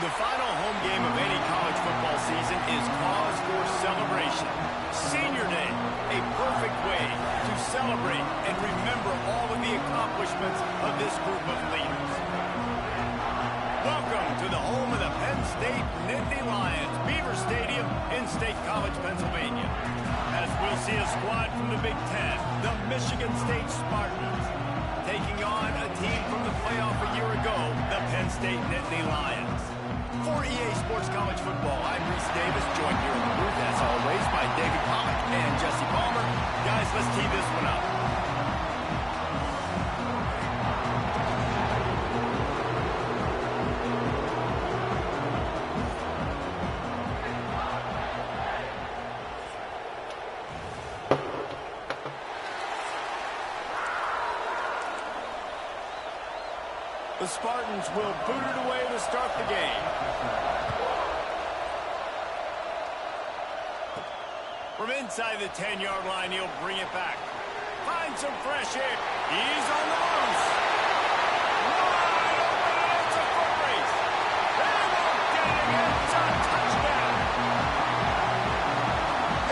The final home game of any college football season is cause for celebration. Senior Day, a perfect way to celebrate and remember all of the accomplishments of this group of leaders. Welcome to the home of the Penn State Nittany Lions, Beaver Stadium in State College, Pennsylvania. As we'll see a squad from the Big Ten, the Michigan State Spartans, taking on a team from the playoff a year ago, the Penn State Nittany Lions. For EA Sports College Football, I'm Reese Davis, joined here in the booth, as always, by David Pollack and Jesse Palmer. Guys, let's tee this one up. The Spartans will boot it away to start the game. From inside the 10-yard line, he'll bring it back. Find some fresh air. He's on the loose. Wide open, it's a foot race. They won't get it again. It's a touchdown.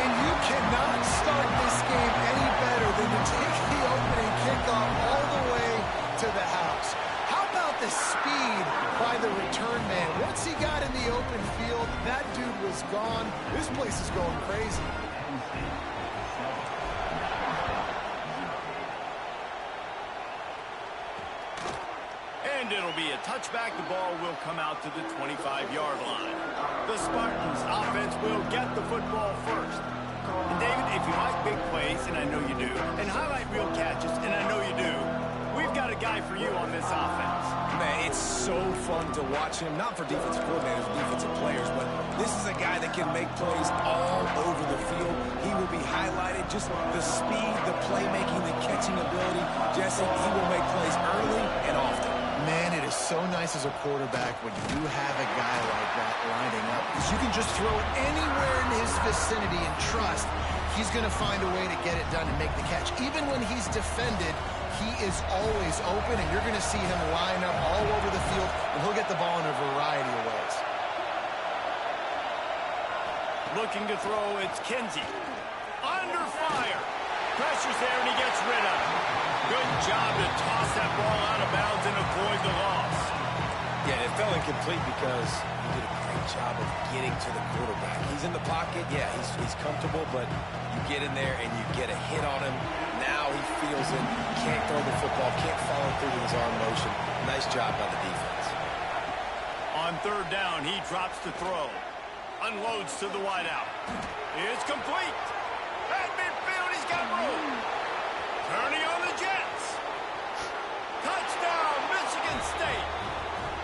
And you cannot start this game any better than to take the opening kickoff all the way to the house. How about the speed by the return man? Once he got in the open field, that dude was gone. This place is going crazy. And it'll be a touchback. The ball will come out to the 25-yard line. The Spartans offense will get the football first. And David, if you like big plays, and I know you do, and highlight real catches, and I know you do, we've got a guy for you on this offense. Man, it's so fun to watch him, not for defensive coordinators and defensive players, but this is a guy that can make plays all over the field. He will be highlighted, just the speed, the playmaking, the catching ability. Jesse, he will make plays early and often. Man, it is so nice as a quarterback when you do have a guy like that lining up, because you can just throw it anywhere in his vicinity and trust he's going to find a way to get it done and make the catch. Even when he's defended, he is always open, and you're going to see him line up all over the field, and he'll get the ball in a variety of ways. Looking to throw, it's Kinsey. Under fire. Pressure's there, and he gets rid of it. Good job to toss that ball out of bounds and avoid the loss. Yeah, it fell incomplete because he did a great job of getting to the quarterback. He's in the pocket, yeah, he's comfortable, but you get in there and you get a hit on him. Now he feels it, can't throw the football, can't follow through with his arm motion. Nice job by the defense. On third down, he drops to throw. Unloads to the wideout. It's complete. At midfield, he's got room. Turning on the Jets. Touchdown, Michigan State.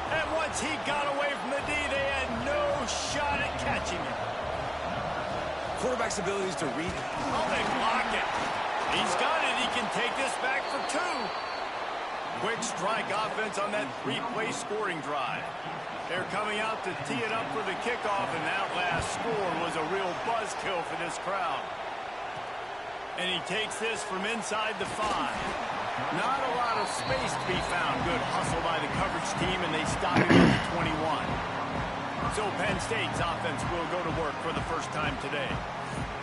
And once he got away from the D, they had no shot at catching him. Quarterback's abilities to read. Oh, they block it. He's got it. He can take this back for two. Quick strike offense on that three-play scoring drive. They're coming out to tee it up for the kickoff, and that last score was a real buzzkill for this crowd. And he takes this from inside the 5. Not a lot of space to be found. Good hustle by the coverage team, and they stop him at the 21. So Penn State's offense will go to work for the first time today.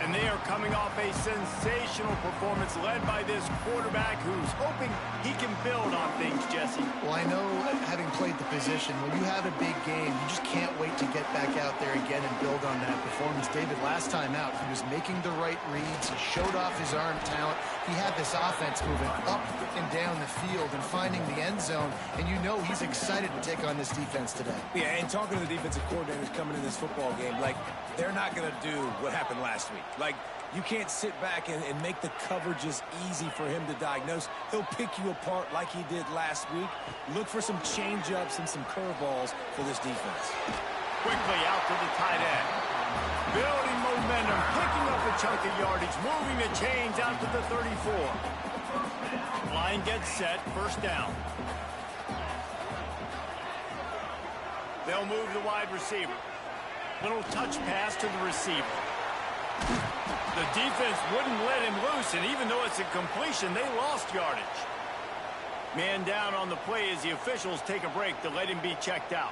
And they are coming off a sensational performance led by this quarterback who's hoping he can build on things, Jesse. Well, I know, having played the position, when you have a big game, you just can't wait to get back out there again and build on that performance. David, last time out, he was making the right reads. He showed off his arm talent. He had this offense moving up and down the field and finding the end zone. And you know he's excited to take on this defense today. Yeah, and talking to the defensive coordinators coming in this football game, like, they're not going to do what happened last week. Like, you can't sit back and make the coverages easy for him to diagnose. He'll pick you apart like he did last week. Look for some change-ups and some curveballs for this defense. Quickly out to the tight end. Building momentum, picking up a chunk of yardage, moving the chains out to the 34. Line gets set, first down. They'll move the wide receiver. Little touch pass to the receiver. The defense wouldn't let him loose, and even though it's a completion, they lost yardage. Man down on the play as the officials take a break to let him be checked out.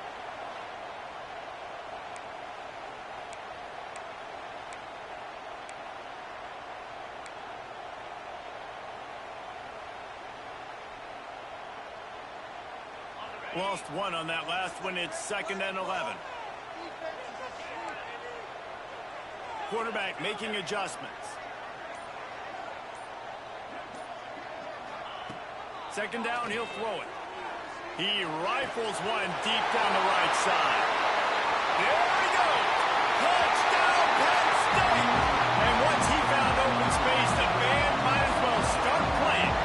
Lost one on that last one. It's 2nd and 11. Quarterback making adjustments. 2nd down, he'll throw it. He rifles one deep down the right side. There he goes. Touchdown, Penn State. And once he found open space, the band might as well start playing.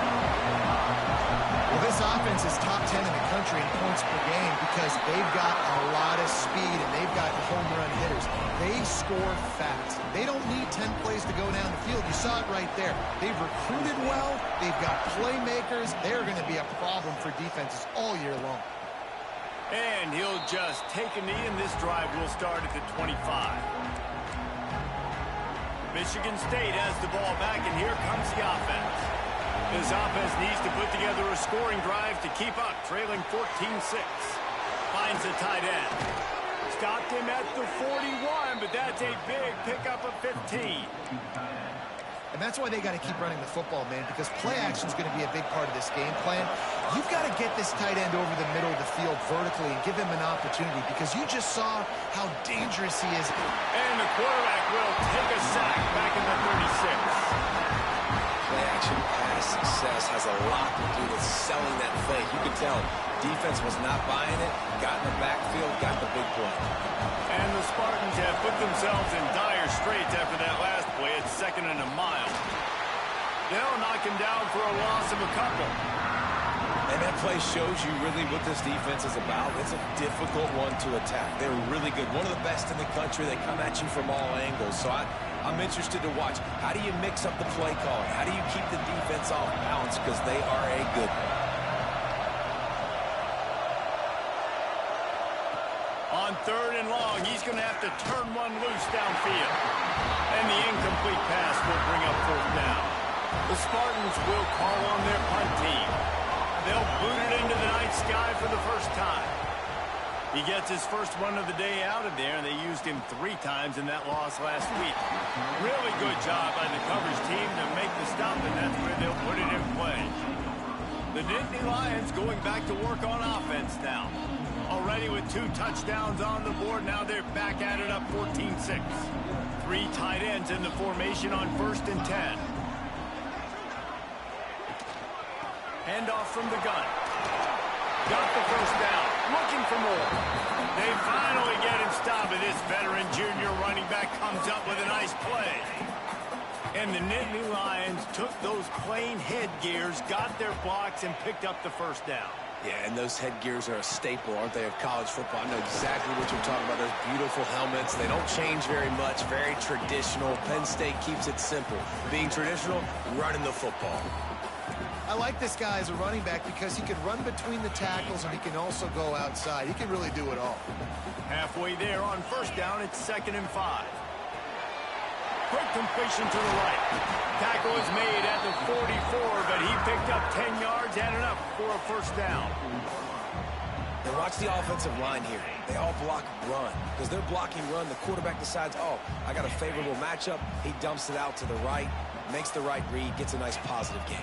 Well, this offense is top 10 in the country in points per game because they've got a lot of speed and they've got home run hitters. They score fast. They don't need 10 plays to go down the field. You saw it right there. They've recruited well. They've got playmakers. They're going to be a problem for defenses all year long. And he'll just take a knee, and this drive will start at the 25. Michigan State has the ball back, and here comes the offense. This offense needs to put together a scoring drive to keep up, trailing 14-6. Finds a tight end. Stopped him at the 41, but that's a big pickup of 15. And that's why they got to keep running the football, man, because play action is going to be a big part of this game plan. You've got to get this tight end over the middle of the field vertically and give him an opportunity because you just saw how dangerous he is. And the quarterback will take a sack back in the 36. Play-action pass success has a lot to do with selling that play. You can tell defense was not buying it, got in the backfield, got the big play. And the Spartans have put themselves in dire straits after that last play. It's 2nd and a mile. They'll knock him down for a loss of a couple. And that play shows you really what this defense is about. It's a difficult one to attack. They're really good. One of the best in the country. They come at you from all angles. So I'm interested to watch. How do you mix up the play calling? How do you keep the defense off balance? Because they are a good one. On 3rd and long, he's going to have to turn one loose downfield. And the incomplete pass will bring up 4th down. The Spartans will call on their punt team. They'll boot it into the night sky for the first time. He gets his first one of the day out of there, and they used him 3 times in that loss last week. Really good job by the coverage team to make the stop, and that's where they'll put it in play. The Nittany Lions going back to work on offense now. Already with 2 touchdowns on the board, now they're back at it up 14-6. 3 tight ends in the formation on 1st and 10. Handoff from the gun. Got the first down. Looking for more. They finally get him stopped, and this veteran junior running back comes up with a nice play. And the Nittany Lions took those plain headgears, got their blocks, and picked up the first down. Yeah, and those headgears are a staple, aren't they, of college football? I know exactly what you're talking about. Those beautiful helmets. They don't change very much. Very traditional. Penn State keeps it simple. Being traditional, running the football. I like this guy as a running back because he can run between the tackles and he can also go outside. He can really do it all. Halfway there on 1st down, it's 2nd and 5. Quick completion to the right. Tackle is made at the 44, but he picked up 10 yards and enough for a 1st down. Now watch the offensive line here. They all block run. Because they're blocking run, the quarterback decides, oh, I got a favorable matchup. He dumps it out to the right, makes the right read, gets a nice positive gain.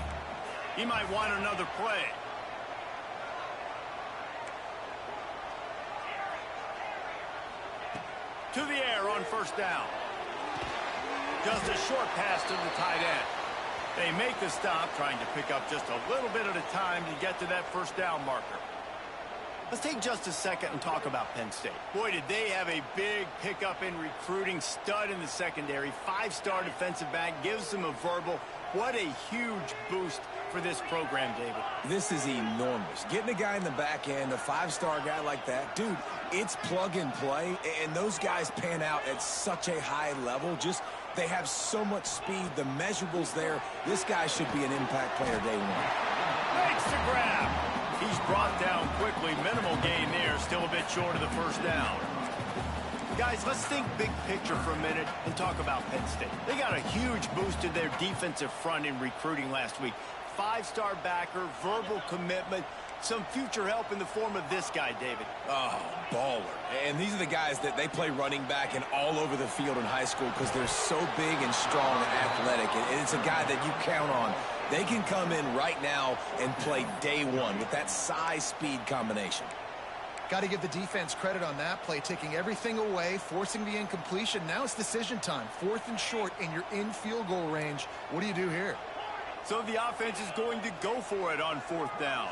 He might want another play. To the air on 1st down. Just a short pass to the tight end. They make the stop, trying to pick up just a little bit at a time to get to that 1st down marker. Let's take just a second and talk about Penn State. Boy, did they have a big pickup in recruiting. Stud in the secondary. 5-star defensive back. Gives them a verbal. What a huge boost for this program, David. This is enormous. Getting a guy in the back end, a 5-star guy like that, dude, it's plug and play, and those guys pan out at such a high level. Just, they have so much speed. The measurables there. This guy should be an impact player day one. Makes the grab. He's brought down quickly. Minimal gain there. Still a bit short of the 1st down. Guys, let's think big picture for a minute and talk about Penn State. They got a huge boost to their defensive front in recruiting last week. 5-star backer, verbal commitment, some future help in the form of this guy, David. Oh, baller. And these are the guys that they play running back and all over the field in high school because they're so big and strong and athletic. And it's a guy that you count on. They can come in right now and play day one with that size-speed combination. Got to give the defense credit on that play, taking everything away, forcing the incompletion. Now it's decision time. 4th and short, and you're in field goal range. What do you do here? So the offense is going to go for it on 4th down.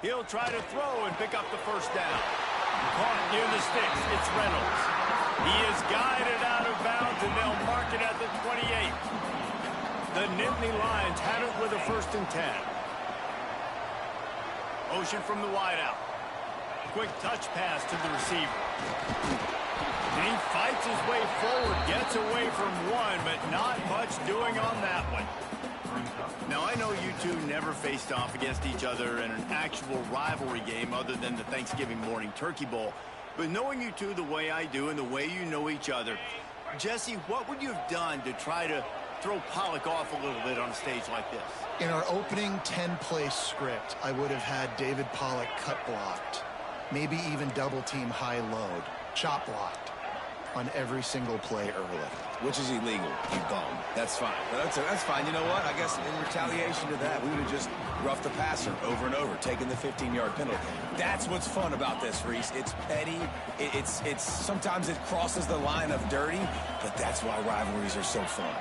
He'll try to throw and pick up the first down. Caught near the sticks. It's Reynolds. He is guided out of bounds, and they'll mark it at the 28. The Nittany Lions have it with a 1st and 10. Motion from the wideout. Quick touch pass to the receiver. And he fights his way forward, gets away from one, but not much doing on that one. Now, I know you two never faced off against each other in an actual rivalry game other than the Thanksgiving morning turkey bowl. But knowing you two the way I do and the way you know each other, Jesse, what would you have done to try to throw Pollock off a little bit on a stage like this? In our opening 10-play script, I would have had David Pollock cut blocked, maybe even double-team high-load, chop blocked on every single play early. Which is illegal, you bum. That's fine. But that's fine. You know what? I guess in retaliation to that, we would have just roughed the passer over and over, taking the 15-yard penalty. That's what's fun about this, Reese. It's petty. It's sometimes it crosses the line of dirty, but that's why rivalries are so fun.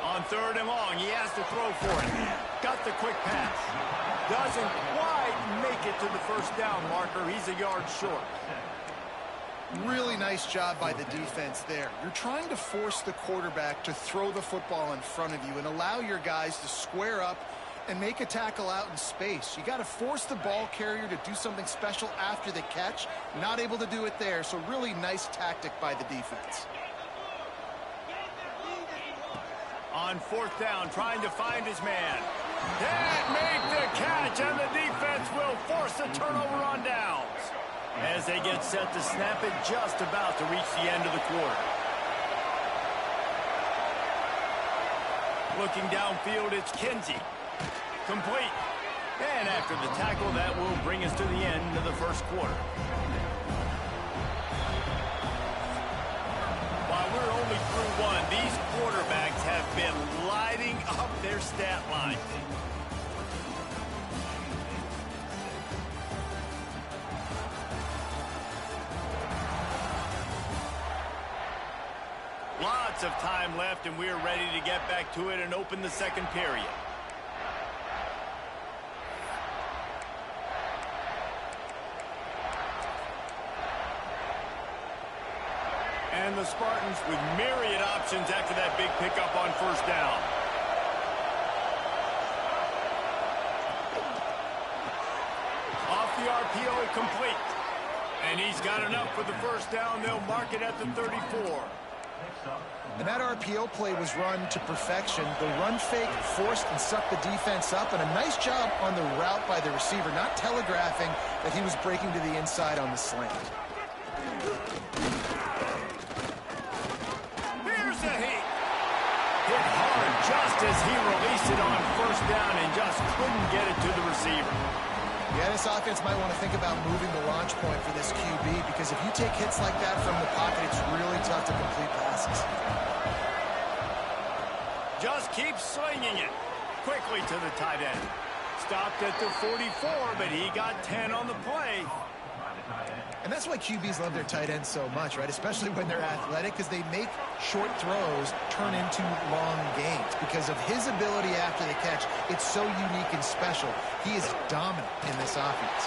On 3rd and long, he has to throw for it. Got the quick pass. Doesn't quite make it to the first down marker. He's a yard short. Really nice job by the defense there. You're trying to force the quarterback to throw the football in front of you and allow your guys to square up and make a tackle out in space. You got to force the ball carrier to do something special after the catch. Not able to do it there, so really nice tactic by the defense. On 4th down, trying to find his man. Can't make the catch, and the defense will force the turnover on downs. As they get set to snap it, just about to reach the end of the quarter. Looking downfield, it's Kinsey. Complete. And after the tackle, that will bring us to the end of the first quarter. While we're only through one, these quarterbacks have been lighting up their stat line. Lots of time left, and we're ready to get back to it and open the second period. And the Spartans with myriad options after that big pickup on 1st down. Off the RPO, complete. And he's got enough for the 1st down. They'll mark it at the 34. And that RPO play was run to perfection. The run fake forced and sucked the defense up, and a nice job on the route by the receiver, not telegraphing that he was breaking to the inside on the slant. Here's a hit. Hit hard just as he released it on 1st down and just couldn't get it to the receiver. Yeah, this offense might want to think about moving the launch point for this QB, because if you take hits like that from the pocket, it's really tough to complete passes. Just keep slinging it quickly to the tight end. Stopped at the 44, but he got 10 on the play. And that's why QBs love their tight ends so much, right? Especially when they're athletic, because they make short throws turn into long gains. Because of his ability after the catch, it's so unique and special. He is dominant in this offense.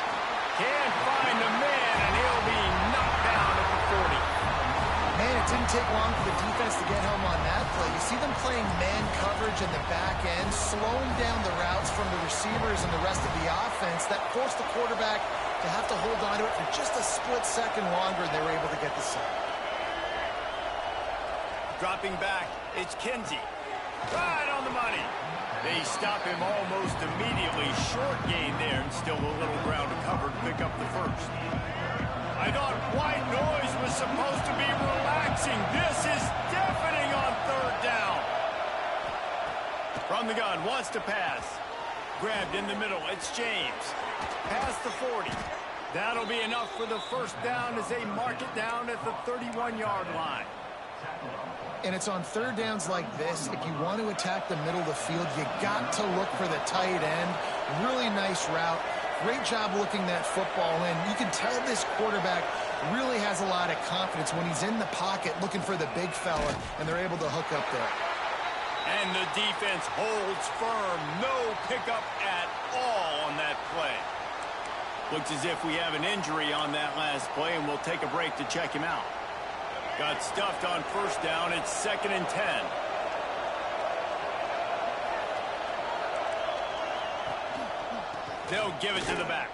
Can't find the man, and he'll be knocked down at the 40. Man, it didn't take long for the defense to get home on that play. You see them playing man coverage in the back end, slowing down the routes from the receivers and the rest of the offense. That forced the quarterback to have to hold on to it for just a split second longer, and they were able to get the sack. Dropping back, it's Kinsey. Right on the money. They stop him almost immediately. Short gain there, and still a little ground to cover to pick up the 1st. I thought white noise was supposed to be relaxing. This is deafening on 3rd down. From the gun, wants to pass. Grabbed in the middle, it's James. Past the 40. That'll be enough for the 1st down as they mark it down at the 31-yard line. And it's on third downs like this. If you want to attack the middle of the field, you got to look for the tight end. Really nice route. Great job looking that football in. You can tell this quarterback really has a lot of confidence when he's in the pocket looking for the big fella, and they're able to hook up there. And the defense holds firm. No pickup at all on that play. Looks as if we have an injury on that last play, and we'll take a break to check him out. Got stuffed on first down. It's 2nd and 10. They'll give it to the back.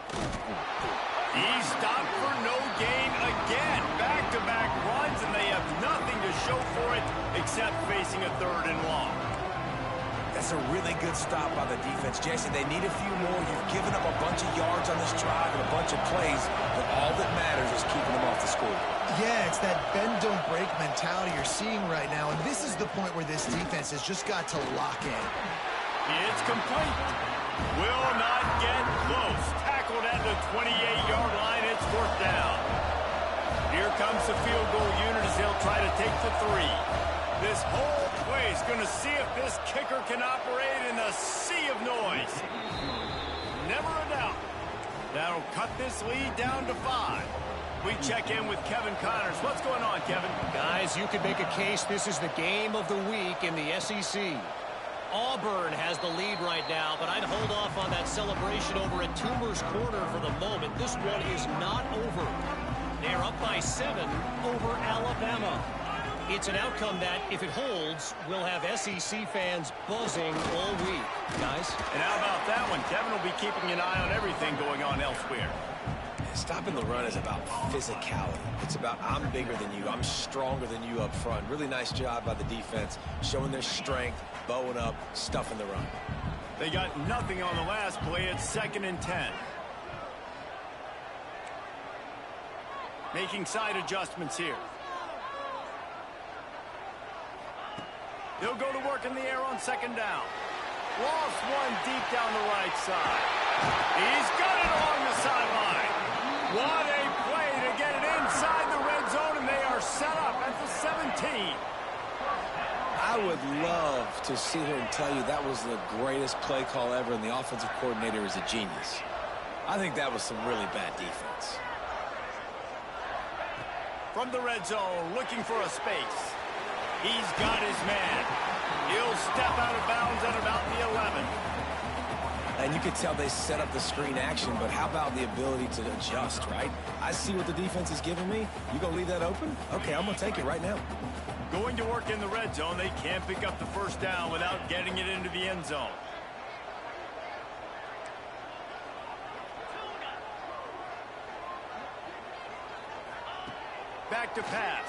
He's stopped for no gain again. Back-to-back runs, and they have nothing to show for it except facing a 3rd and long. That's a really good stop by the defense. Jason, they need a few more. You've given up a bunch of yards on this drive and a bunch of plays, but all that matters is keeping them off the score. Yeah, it's that bend-don't-break mentality you're seeing right now, and this is the point where this defense has just got to lock in. It's complete. Will not get close. Tackled at the 28-yard line. It's 4th down. Here comes the field goal unit as they'll try to take the 3. This whole play is going to see if this kicker can operate in the sea of noise. Never a doubt. That'll cut this lead down to 5. We check in with Kevin Connors. What's going on, Kevin? Guys, you could make a case this is the game of the week in the SEC. Auburn has the lead right now, but I'd hold off on that celebration over at Toomer's Corner for the moment. This one is not over. They're up by 7 over Alabama. It's an outcome that, if it holds, will have SEC fans buzzing all week. Guys? And how about that one? Kevin will be keeping an eye on everything going on elsewhere. Stopping the run is about physicality. It's about I'm bigger than you. I'm stronger than you up front. Really nice job by the defense, showing their strength, bowing up, stuffing the run. They got nothing on the last play. It's 2nd and 10. Making side adjustments here. He'll go to work in the air on 2nd down. Lost one deep down the right side. He's got it along the sideline. What a play to get it inside the red zone, and they are set up at the 17. I would love to sit here and tell you that was the greatest play call ever, and the offensive coordinator is a genius. I think that was some really bad defense. From the red zone, looking for a space. He's got his man. He'll step out of bounds at about the 11. And you could tell they set up the screen action, but how about the ability to adjust, right? I see what the defense is giving me. You gonna leave that open? Okay, I'm gonna take it right now. Going to work in the red zone, they can't pick up the 1st down without getting it into the end zone. Back to pass.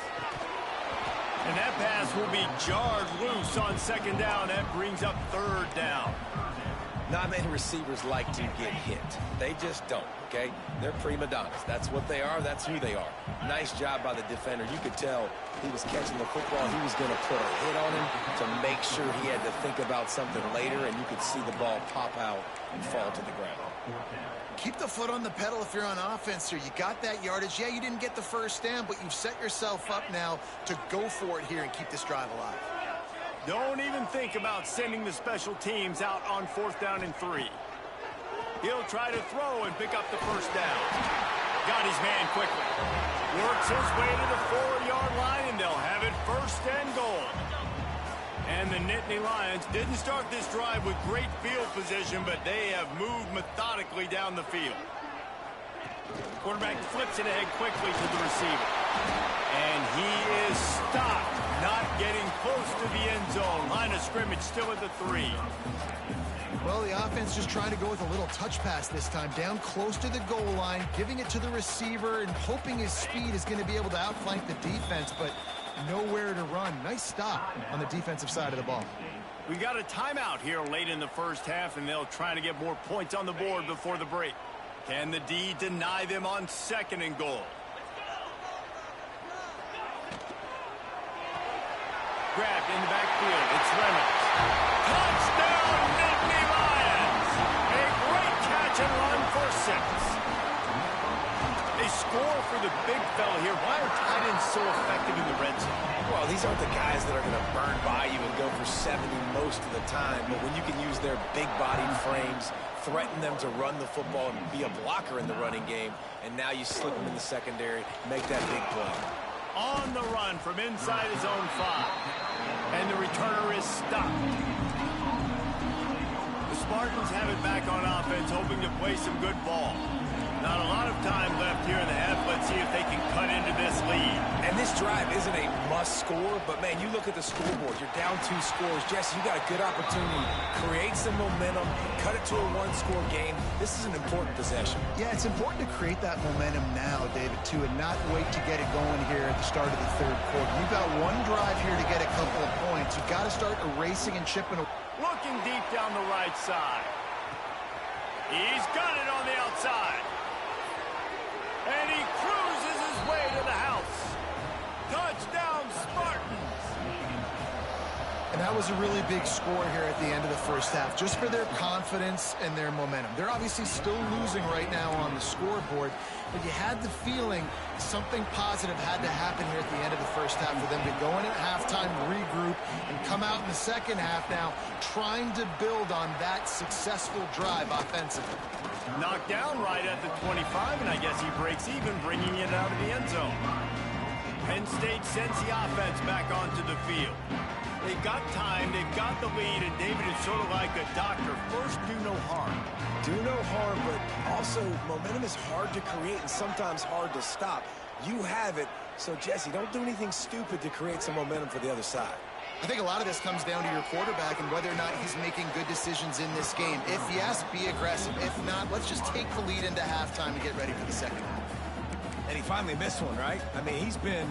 And that pass will be jarred loose on 2nd down. That brings up 3rd down. Not many receivers like to get hit. They just don't, okay? They're prima donnas. That's what they are. That's who they are. Nice job by the defender. You could tell he was catching the football. He was going to put a hit on him to make sure he had to think about something later, and you could see the ball pop out and fall to the ground. Keep the foot on the pedal if you're on offense here. You got that yardage. Yeah, you didn't get the 1st down, but you've set yourself up now to go for it here and keep this drive alive. Don't even think about sending the special teams out on 4th down and 3. He'll try to throw and pick up the 1st down. Got his man quickly. Works his way to the 4-yard line, and they'll have it 1st and goal. And the Nittany Lions didn't start this drive with great field position, but they have moved methodically down the field. Quarterback flips it ahead quickly to the receiver. And he is stopped, not getting close to the end zone. Line of scrimmage still at the 3. Well, the offense just trying to go with a little touch pass this time, down close to the goal line, giving it to the receiver and hoping his speed is going to be able to outflank the defense, but nowhere to run. Nice stop on the defensive side of the ball. We got a timeout here late in the 1st half, and they'll try to get more points on the board before the break. Can the D deny them on 2nd and goal? Grabbed in the backfield. It's Reynolds. Touchdown, Nittany Lions! A great catch and run for 6. They score for the big fella here. Why are tight ends so effective in the red zone? Well, these aren't the guys that are going to burn by you and go for 70 most of the time, but when you can use their big-bodied frames, threaten them to run the football and be a blocker in the running game, and now you slip them in the secondary, make that big play. On the run from inside his own 5. And the returner is stopped. The Spartans have it back on offense, hoping to play some good ball. Not a lot of time left here in the half. Let's see if they can cut into this lead. And this drive isn't a must score, but, man, you look at the scoreboard. You're down 2 scores. Jesse, you got a good opportunity. Create some momentum. Cut it to a 1-score game. This is an important possession. Yeah, it's important to create that momentum now, David, too, and not wait to get it going here at the start of the 3rd quarter. You've got one drive here to get a couple of points. You've got to start erasing and chipping. Looking deep down the right side. He's got it on the outside. And he cruises his way to the house. Touchdown, Spartans. And that was a really big score here at the end of the first half, just for their confidence and their momentum. They're obviously still losing right now on the scoreboard, but you had the feeling something positive had to happen here at the end of the first half for them to go in at halftime, regroup, and come out in the second half now trying to build on that successful drive offensively. Knocked down right at the 25, and I guess he breaks even, bringing it out of the end zone. Penn State sends the offense back onto the field. They've got time, they've got the lead, and David is sort of like a doctor. First, do no harm. Do no harm, but also momentum is hard to create and sometimes hard to stop. You have it, so Jesse, don't do anything stupid to create some momentum for the other side. I think a lot of this comes down to your quarterback and whether or not he's making good decisions in this game. If yes, be aggressive. If not, let's just take the lead into halftime and get ready for the second half. And he finally missed one, right? I mean, he's been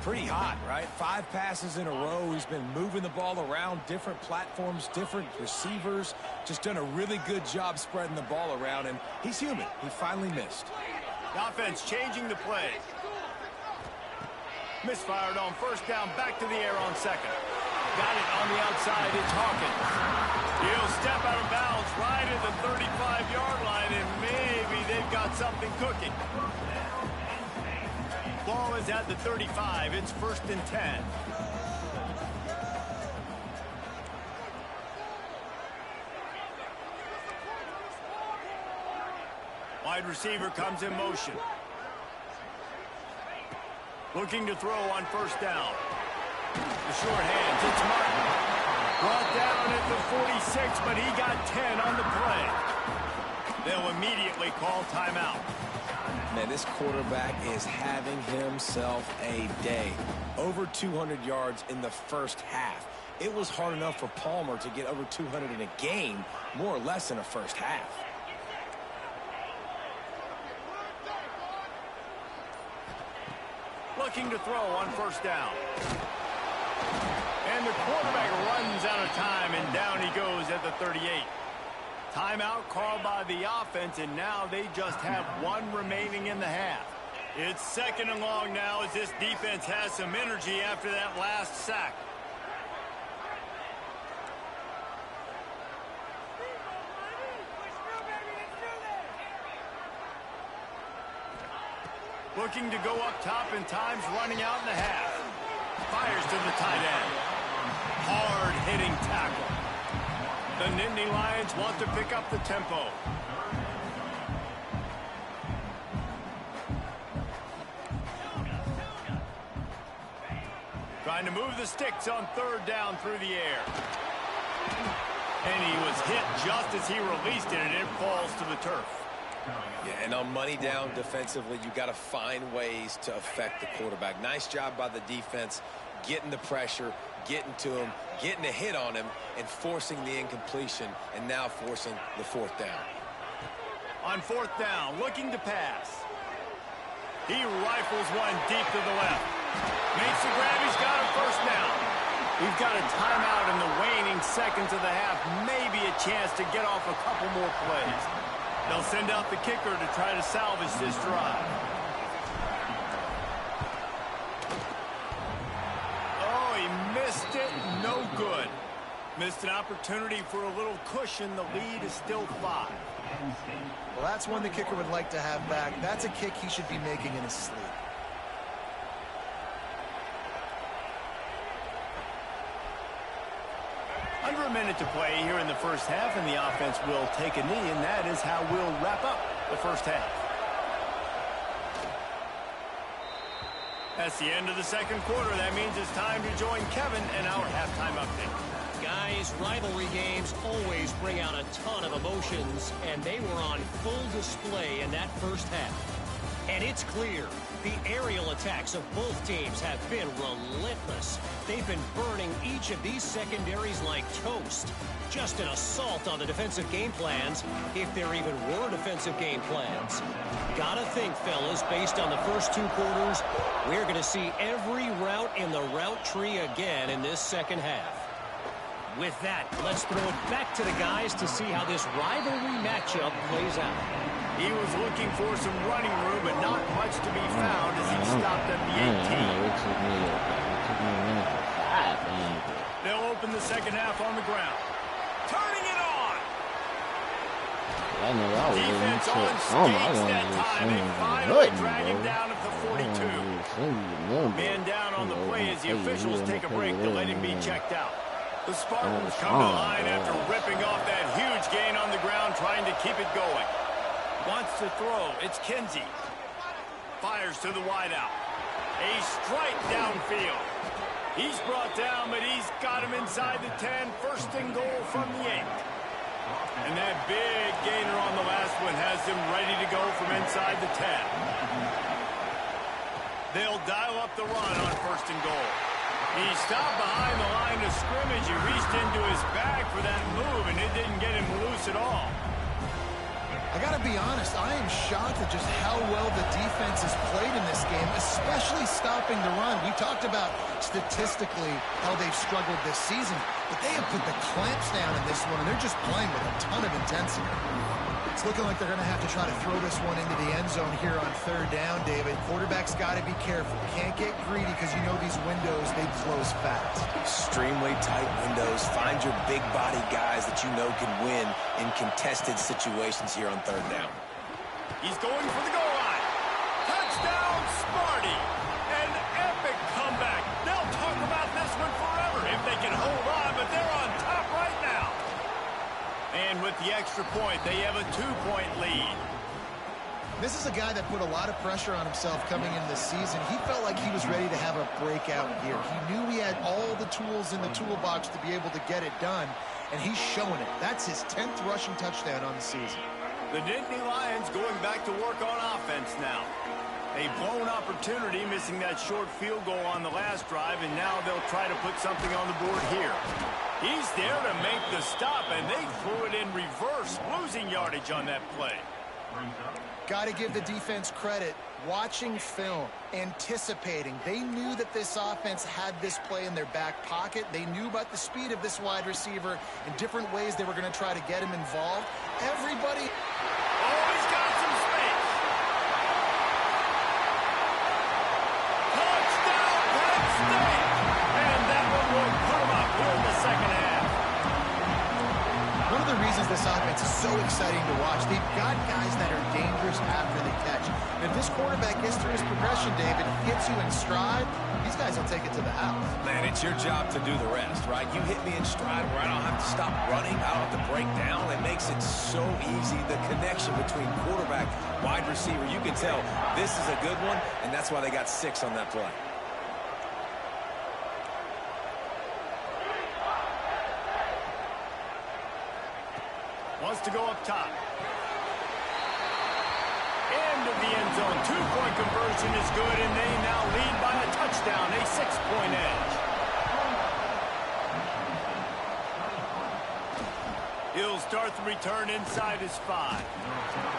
pretty hot, right? 5 passes in a row. He's been moving the ball around, different platforms, different receivers. Just done a really good job spreading the ball around, and he's human. He finally missed. The offense changing the play. Misfired on first down, back to the air on second. Got it on the outside, it's Hawkins. He'll step out of bounds right at the 35-yard line, and maybe they've got something cooking. Ball is at the 35. It's 1st and 10. Wide receiver comes in motion. Looking to throw on first down. The short hands, it's Martin. Brought down at the 46, but he got 10 on the play. They'll immediately call timeout. Man, this quarterback is having himself a day. Over 200 yards in the first half. It was hard enough for Palmer to get over 200 in a game, more or less in a first half. Looking to throw on first down. And the quarterback runs out of time, and down he goes at the 38. Timeout called by the offense, and now they just have 1 remaining in the half. It's 2nd and long now as this defense has some energy after that last sack. Looking to go up top, and time's running out in the half. Fires to the tight end. Hard-hitting tackle. The Nittany Lions want to pick up the tempo. Trying to move the sticks on 3rd down through the air. And he was hit just as he released it, and it falls to the turf. Yeah, and on money down defensively, you got to find ways to affect the quarterback. Nice job by the defense, getting the pressure, getting to him, getting a hit on him, and forcing the incompletion, and now forcing the 4th down. On 4th down, looking to pass. He rifles one deep to the left. Makes the grab, he's got him first down. We've got a timeout in the waning seconds of the half. Maybe a chance to get off a couple more plays. They'll send out the kicker to try to salvage this drive. Oh, he missed it. No good. Missed an opportunity for a little cushion. The lead is still 5. Well, that's one the kicker would like to have back. That's a kick he should be making in his sleep. minute to play here in the first half, and the offense will take a knee, and that is how we'll wrap up the first half. That's the end of the second quarter. That means it's time to join Kevin in our halftime update. Guys, rivalry games always bring out a ton of emotions, and they were on full display in that first half. And it's clear, the aerial attacks of both teams have been relentless. They've been burning each of these secondaries like toast. Just an assault on the defensive game plans, if there even were defensive game plans. Gotta think, fellas, based on the first two quarters, we're going to see every route in the route tree again in this second half. With that, let's throw it back to the guys to see how this rivalry matchup plays out. He was looking for some running room, but not much to be found as he stopped at the 18. They'll open the second half on the ground. Turning it on. Defense on skates that time. They finally drag him down at the 42. Man down on the play as the officials take a break to let him be checked out. The Spartans come to the line after ripping off that huge gain on the ground, trying to keep it going. Wants to throw. It's Kinsey. Fires to the wideout. A strike downfield. He's brought down, but he's got him inside the 10. First and goal from the 8. And that big gainer on the last one has him ready to go from inside the 10. They'll dial up the run on first and goal. He stopped behind the line of scrimmage. He reached into his bag for that move, and it didn't get him loose at all. I got to be honest, I am shocked at just how well the defense has played in this game, especially stopping the run. We talked about statistically how they've struggled this season, but they have put the clamps down in this one, and they're just playing with a ton of intensity. It's looking like they're going to have to try to throw this one into the end zone here on third down, David. Quarterback's got to be careful. Can't get greedy because you know these windows, they close fast. Extremely tight windows. Find your big body guys that you know can win in contested situations here on third down. He's going for the goal line. Touchdown, Sparty. An epic comeback. They'll talk about this one forever if they can hold on, but they're on top right now. And with the extra point, they have a 2-point lead. This is a guy that put a lot of pressure on himself coming into this season. He felt like he was ready to have a breakout year. He knew he had all the tools in the toolbox to be able to get it done, and he's showing it. That's his 10th rushing touchdown on the season. The Nittany Lions going back to work on offense now. A blown opportunity, missing that short field goal on the last drive, and now they'll try to put something on the board here. He's there to make the stop, and they threw it in reverse, losing yardage on that play. Got to give the defense credit. Watching film, anticipating. They knew that this offense had this play in their back pocket. They knew about the speed of this wide receiver and different ways they were going to try to get him involved. Everybody... Oh, he's got some space. Touchdown, Penn State. And that one will put him up here in the second half. One of the reasons this offense is so exciting to watch, they've got guys that are dangerous after the catch. And if this quarterback gets through his progression, David, hits you in stride, these guys will take it to the house. Man, it's your job to do the rest, right? You hit me in stride where I don't have to stop running, I don't have to break down. It makes it so easy. The connection between quarterback, wide receiver, you can tell this is a good one, and that's why they got 6 on that play. Wants to go up top. Into the end zone. 2-point conversion is good, and they now lead by a touchdown, a 6-point edge. He'll start the return inside his 5.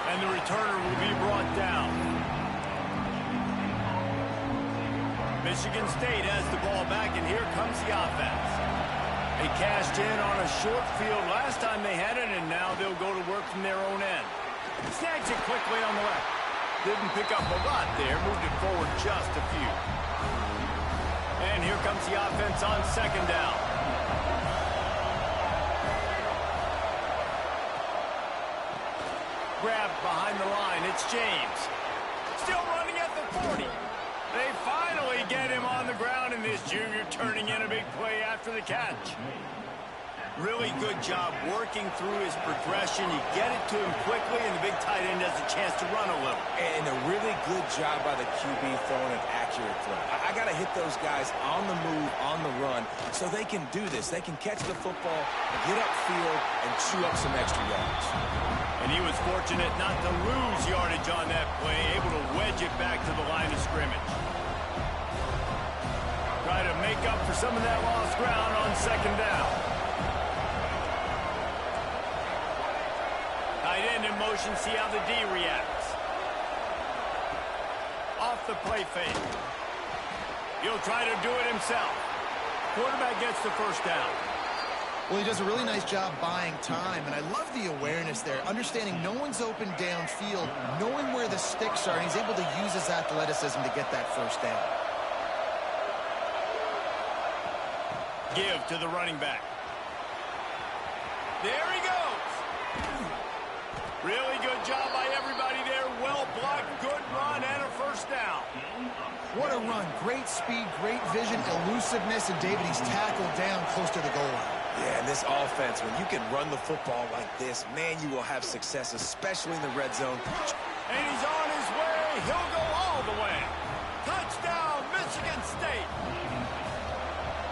And the returner will be brought down. Michigan State has the ball back, and here comes the offense. They cashed in on a short field last time they had it, and now they'll go to work from their own end. Snags it quickly on the left. Didn't pick up a lot there. Moved it forward just a few. And here comes the offense on second down. Grabbed behind the line. It's James. Still running at the 40. They finally get him on the ground, and this junior turning in a big play after the catch. Really good job working through his progression. You get it to him quickly, and the big tight end has a chance to run a little. And a really good job by the QB throwing an accurate throw. I got to hit those guys on the move, on the run, so they can do this. They can catch the football, get upfield, and chew up some extra yards. And he was fortunate not to lose yardage on that play, able to wedge it back to the line of scrimmage. Try to make up for some of that lost ground on second down. Tight end in motion, see how the D reacts. Off the play fake. He'll try to do it himself. Quarterback gets the first down. Well, he does a really nice job buying time, and I love the awareness there, understanding no one's open downfield, knowing where the sticks are, and he's able to use his athleticism to get that first down. Give to the running back. There he goes. Really good job by everybody there. Well blocked, good run, and a first down. What a run. Great speed, great vision, elusiveness, and David, he's tackled down close to the goal line. Yeah, and this offense, when you can run the football like this, man, you will have success, especially in the red zone. And he's on his way. He'll go all the way. Touchdown, Michigan State.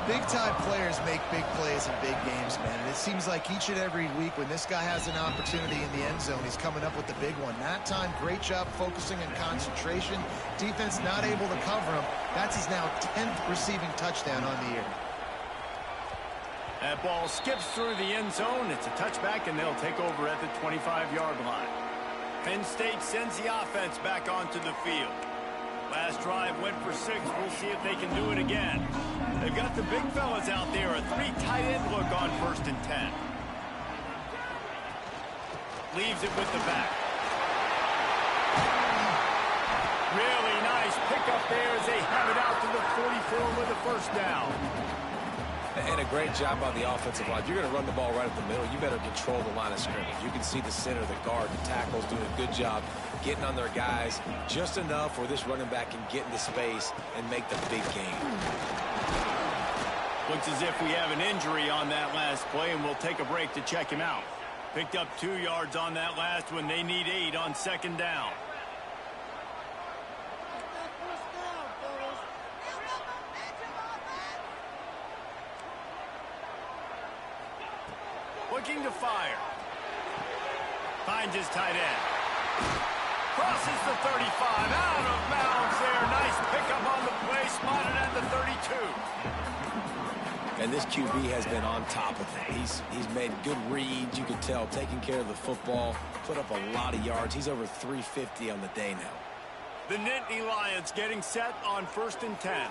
Big-time players make big plays in big games, man. And it seems like each and every week when this guy has an opportunity in the end zone, he's coming up with the big one. That time, great job focusing on concentration. Defense not able to cover him. That's his now 10th receiving touchdown on the year. That ball skips through the end zone. It's a touchback, and they'll take over at the 25-yard line. Penn State sends the offense back onto the field. Last drive went for 6. We'll see if they can do it again. They've got the big fellas out there. A 3 tight end look on 1st and 10. Leaves it with the back. Really nice pickup there as they have it out to the 44 with a first down. And a great job on the offensive line. If you're going to run the ball right up the middle, you better control the line of scrimmage. You can see the center, the guard, the tackles doing a good job getting on their guys just enough where this running back can get into space and make the big game. Looks as if we have an injury on that last play, and we'll take a break to check him out. Picked up 2 yards on that last one. They need 8 on second down. Looking to fire. Finds his tight end. Crosses the 35. Out of bounds there. Nice pickup on the play. Spotted at the 32. And this QB has been on top of it. He's made good reads. You can tell, taking care of the football. Put up a lot of yards. He's over 350 on the day now. The Nittany Lions getting set on 1st and 10.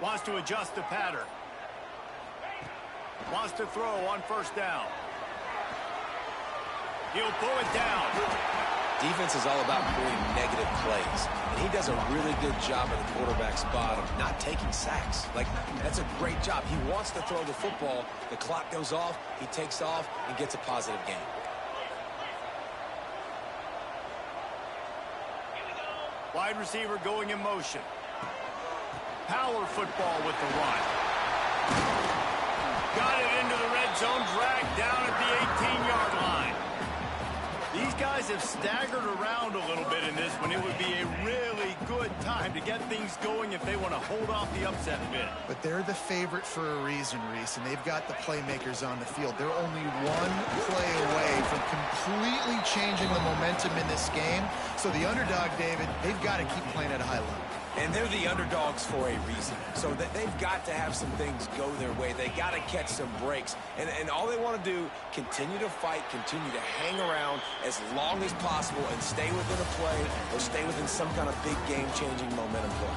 Wants to adjust the pattern. Wants to throw on 1st down. He'll pull it down. Defense is all about creating negative plays. And he does a really good job at the quarterback spot of not taking sacks. Like, that's a great job. He wants to throw the football. The clock goes off. He takes off and gets a positive gain. Wide receiver going in motion. Power football with the run. Got it into the red zone, dragged down at the 18-yard line. These guys have staggered around a little bit in this one. It would be a really good time to get things going if they want to hold off the upset bid. But they're the favorite for a reason, Reese, and they've got the playmakers on the field. They're only one play away from completely changing the momentum in this game. So the underdog, David, they've got to keep playing at a high level. And they're the underdogs for a reason. So that they've got to have some things go their way. They got to catch some breaks. And all they want to do, continue to fight, continue to hang around as long as possible and stay within a play or stay within some kind of big game-changing momentum play.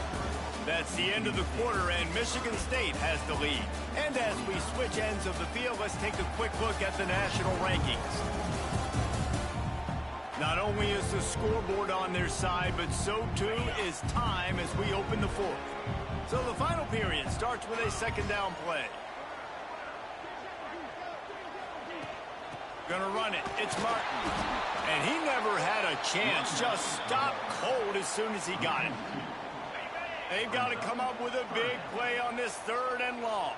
That's the end of the quarter, and Michigan State has the lead. And as we switch ends of the field, let's take a quick look at the national rankings. Not only is the scoreboard on their side, but so too is time as we open the fourth. So the final period starts with a second down play. Gonna run it. It's Martin. And he never had a chance. Just stopped cold as soon as he got it. They've got to come up with a big play on this 3rd and long.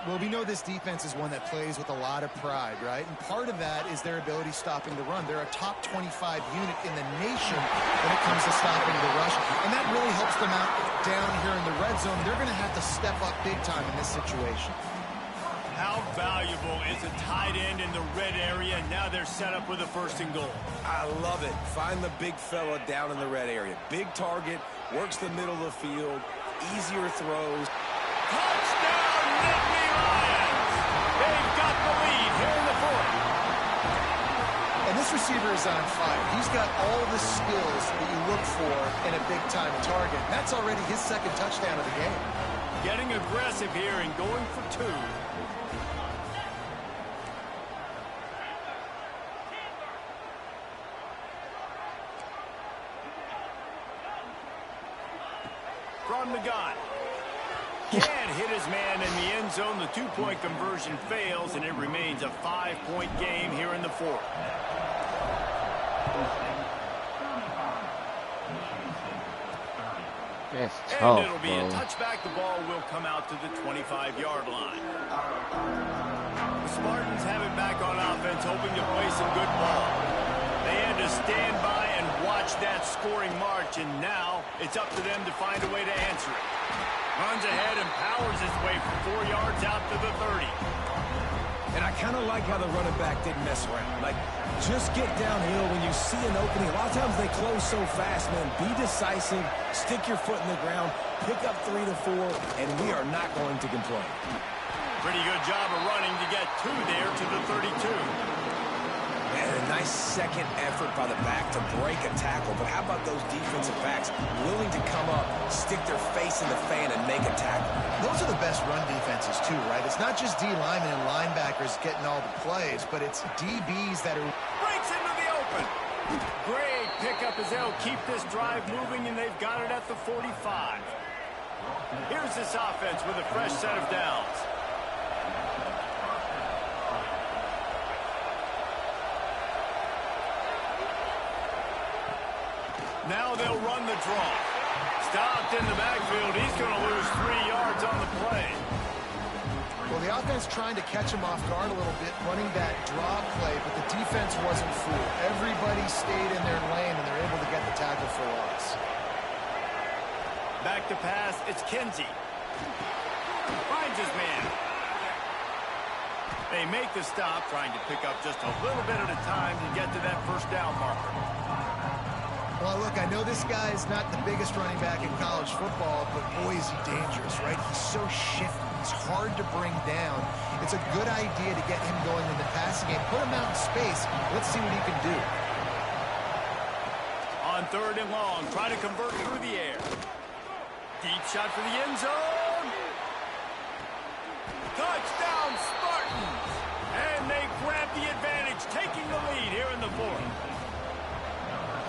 Well, we know this defense is one that plays with a lot of pride, right? And part of that is their ability stopping the run. They're a top 25 unit in the nation when it comes to stopping the rush. And that really helps them out down here in the red zone. They're going to have to step up big time in this situation. How valuable is a tight end in the red area? Now they're set up with a 1st and goal. I love it. Find the big fella down in the red area. Big target, works the middle of the field, easier throws. Touchdown, Nittany Lions! They've got the lead here in the 4th. And this receiver is on fire. He's got all the skills that you look for in a big-time target. That's already his 2nd touchdown of the game. Getting aggressive here and going for 2. From the gun. Can't hit his man in the end zone. The 2-point conversion fails, and it remains a 5-point game here in the 4th. That's And tough, it'll be a bro. touchback. The ball will come out to the 25-yard line. The Spartans have it back on offense, hoping to play some good ball. They had to stand by and watch that scoring march, and now it's up to them to find a way to answer it. Runs ahead and powers his way for 4 yards out to the 30. And I kind of like how the running back didn't mess around. Like, just get downhill when you see an opening. A lot of times they close so fast, man. Be decisive, stick your foot in the ground, pick up 3 to 4, and we are not going to complain. Pretty good job of running to get 2 there to the 32. And a nice second effort by the back to break a tackle. But how about those defensive backs willing to come up, stick their face in the fan, and make a tackle? Those are the best run defenses, too, right? It's not just D linemen and linebackers getting all the plays, but it's DBs that are... Breaks into the open. Great pickup as they'll keep this drive moving, and they've got it at the 45. Here's this offense with a fresh set of downs. Now they'll run the draw. Stopped in the backfield. He's going to lose 3 yards on the play. Well, the offense trying to catch him off guard a little bit, running that draw play, but the defense wasn't fooled. Everybody stayed in their lane, and they're able to get the tackle for loss. Back to pass. It's Kinsey. Finds his man. They make the stop, trying to pick up just a little bit at a time to get to that 1st down marker. Well, look, I know this guy is not the biggest running back in college football, but boy, is he dangerous, right? He's so shifty. He's hard to bring down. It's a good idea to get him going in the passing game. Put him out in space. Let's see what he can do. On 3rd and long, try to convert through the air. Deep shot for the end zone. Touchdown, Spartans! And they grab the advantage, taking the lead here in the 4th.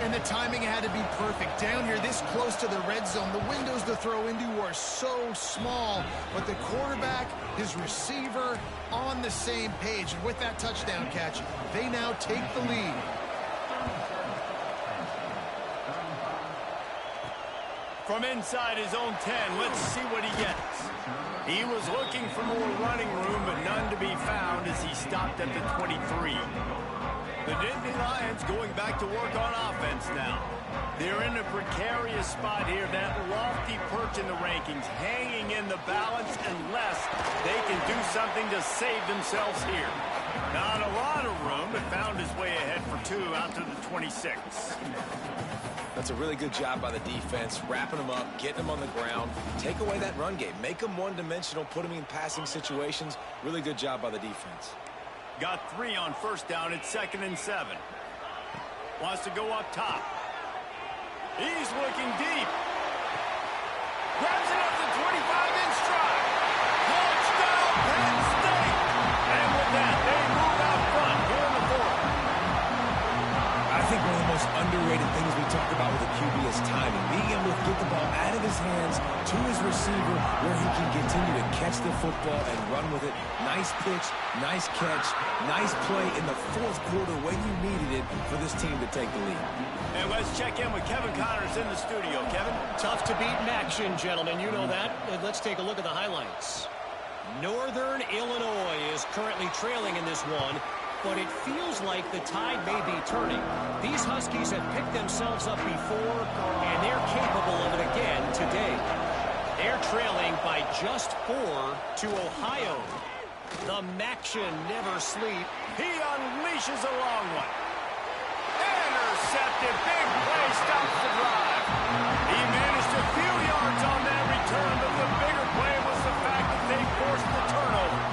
And the timing had to be perfect. Down here, this close to the red zone, the windows to throw into are so small. But the quarterback, his receiver, on the same page. And with that touchdown catch, they now take the lead. From inside his own 10, let's see what he gets. He was looking for more running room, but none to be found as he stopped at the 23. The Nittany Lions going back to work on offense now. They're in a precarious spot here, that lofty perch in the rankings, hanging in the balance unless they can do something to save themselves here. Not a lot of room, but found his way ahead for 2 out to the 26. That's a really good job by the defense, wrapping them up, getting them on the ground. Take away that run game. Make them one-dimensional, put them in passing situations. Really good job by the defense. Got 3 on 1st down. It's 2nd and 7. Wants to go up top. He's looking deep. Grabs it up to 25 in stride. Touchdown, Penn State. And with that, they move out front here in the 4th. I think one of the most underrated things we talk about with a QB is timing. Being able to get the ball out of his hands to his receiver where he can continue to catch the football and run with it. Nice pitch, nice catch, nice play in the fourth quarter when you needed it for this team to take the lead. And let's check in with Kevin Connors in the studio. Kevin? Tough to beat in action, gentlemen. You know that. Let's take a look at the highlights. Northern Illinois is currently trailing in this one, but it feels like the tide may be turning. These Huskies have picked themselves up before, and they're capable of it again today. They're trailing by just 4 to Ohio. The Maction never sleep. He unleashes a long one. Intercepted. Big play stops the drive. He managed a few yards on that return, but the bigger play was the fact that they forced the turnover.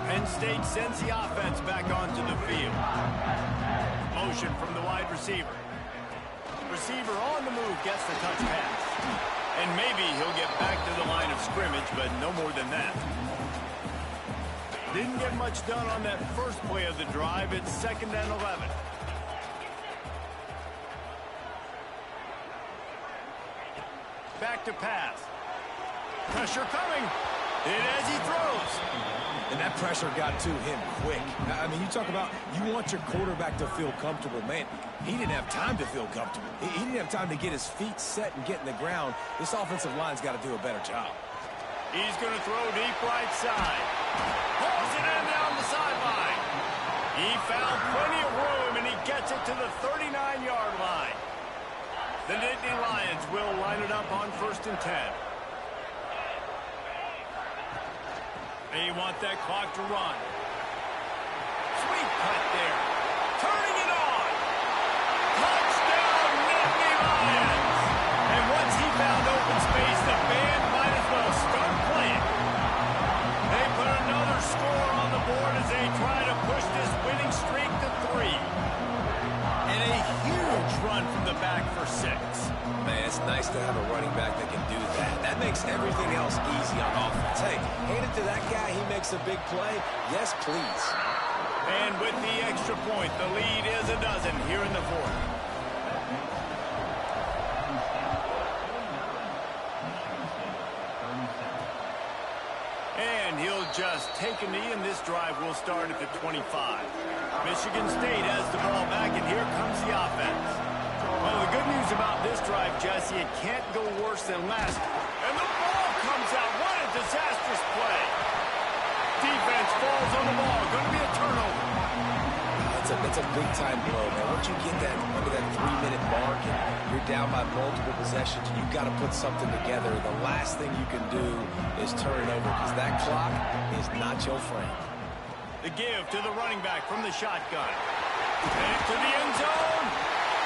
Penn State sends the offense back onto the field. Motion from the wide receiver. Receiver on the move gets the touch pass. And maybe he'll get back to the line of scrimmage, but no more than that. Didn't get much done on that first play of the drive. It's 2nd and 11. Back to pass. Pressure coming. Hit as he throws. And that pressure got to him quick. I mean, you talk about you want your quarterback to feel comfortable. Man, he didn't have time to feel comfortable. He didn't have time to get his feet set and get in the ground. This offensive line's got to do a better job. He's going to throw deep right side. Pulls it in down the sideline. He found plenty of room, and he gets it to the 39-yard line. The Nittany Lions will line it up on 1st and 10. They want that clock to run. Sweet cut there. Turning it on. Touchdown, Nittany Lions. And once he found open space, the band might as well start playing. They put another score on the board as they try to push this winning streak to 3. And a huge run from the back for 6. Man, it's nice to have a running back that can do that. That makes everything else easy on offense. Hey, hand it to that guy. He makes a big play. Yes, please. And with the extra point, the lead is a dozen here in the 4th. And he'll just take a knee, and this drive will start at the 25. Michigan State has the ball back, and here comes the offense. Well, the good news about this drive, Jesse, it can't go worse than last. And the ball comes out. What a disastrous play. Defense falls on the ball. Going to be a turnover. That's a big-time blow, man. Once you get that under that 3-minute mark and you're down by multiple possessions, you've got to put something together. The last thing you can do is turn it over because that clock is not your friend. The give to the running back from the shotgun. And to the end zone.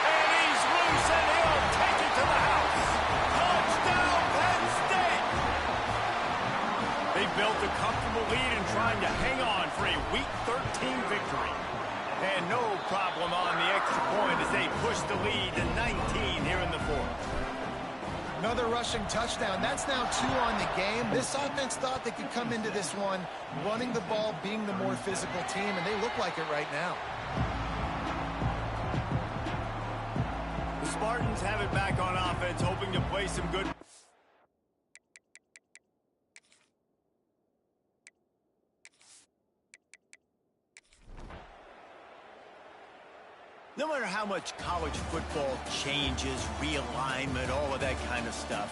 And he's loose, and he'll take it to the house. Touchdown, Penn State! They built a comfortable lead and trying to hang on for a Week 13 victory. And no problem on the extra point as they push the lead to 19 here in the 4th. Another rushing touchdown. That's now 2 on the game. This offense thought they could come into this one running the ball, being the more physical team, and they look like it right now. The Spartans have it back on offense, hoping to play some good. No matter how much college football changes, realignment, all of that kind of stuff,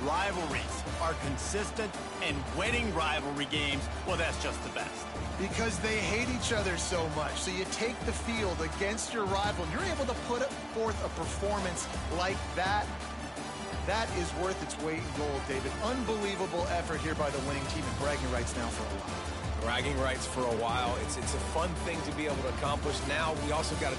rivalries are consistent, and winning rivalry games, well, that's just the best. Because they hate each other so much. So you take the field against your rival, and you're able to put forth a performance like that. That is worth its weight in gold, David. Unbelievable effort here by the winning team, and bragging rights now for a while. Bragging rights for a while. It's a fun thing to be able to accomplish. Now we also got to